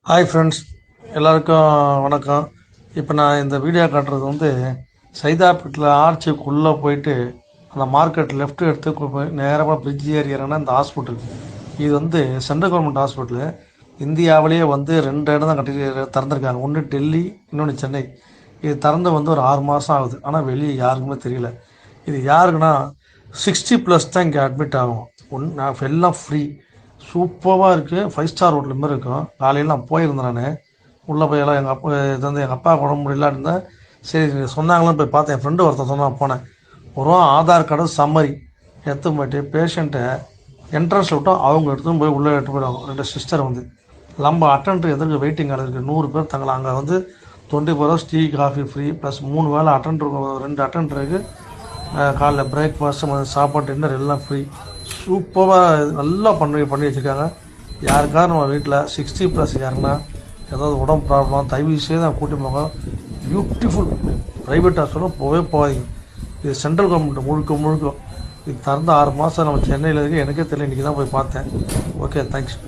Hi friends, எல்லாருக்கும் வணக்கம். இப்போ நான் இந்த வீடியோ காட்டுறது சைதாப்பேட்டில் ஆர்ச்சிக்குள்ளே போயிட்டு அந்த மார்க்கெட் லெஃப்ட் எடுத்து போய் நேராக பிரிட்ஜ் ஏறி இறங்கினா இந்த ஹாஸ்பிட்டல். இது சென்ட்ரல் கவர்மெண்ட் ஹாஸ்பிட்டலு. இந்தியாவிலேயே ரெண்டு இடம் தான் கட்டி திறந்துருக்காங்க. ஒன்று டெல்லி, இன்னொன்று சென்னை. இது திறந்து ஒரு 6 மாதம் ஆகுது. ஆனால் வெளியே யாருக்குமே தெரியல. இது யாருக்குன்னா 60+ தான் இங்கே அட்மிட் ஆகும். எல்லாம் ஃப்ரீ. சூப்பராக இருக்குது. 5 ஸ்டார் ஹோட்டல் மாரி இருக்கும். காலையில் நான் போயிருந்தேன். நான் உள்ளே போய் எல்லாம் எங்கள் அப்பா எங்கள் அப்பா உடம்பு முடியலான்னு இருந்தேன். சரி சொன்னாங்களான்னு போய் பார்த்தேன். என் ஃப்ரெண்டு ஒருத்தன் சொன்னான், போனேன். ஒரு ஆதார் கார்டு சம்மரி எடுத்து போயிட்டு பேஷண்ட்டை என்ட்ரன்ஸில் விட்டோம். அவங்க எடுத்துன்னு போய் உள்ளே எடுத்து போயிடுவாங்க. 2 சிஸ்டர் நம்ம அட்டெண்டர் எதிர்க்கு வெயிட்டிங் கார்டு இருக்குது. 100 பேர் தங்கலாம். அங்கே 24 hours tea coffee free plus 3 வேளை அட்டெண்டர், 2 அட்டெண்டர் இருக்குது. காலைல பிரேக்ஃபாஸ்ட்டு, சாப்பாடு, டின்னர் எல்லாம் ஃப்ரீ. சூப்பராக நல்லா பண்ணி வச்சுருக்காங்க. யாருக்காவது நம்ம வீட்டில் 60+ யாருன்னா ஏதாவது உடம்பு ப்ராப்ளம் தயவு செய்து நான் கூட்டி போங்க. பியூட்டிஃபுல் ப்ரைவேட் ஹாஸ்பிட்டலும் போகாதீங்க. இது சென்ட்ரல் கவர்மெண்ட் முழுக்க இது திறந்து 6 மாதம். நம்ம சென்னையில் இருக்கு. எனக்கே தெரியல, இன்றைக்கி தான் போய் பார்த்தேன். Okay, thanks.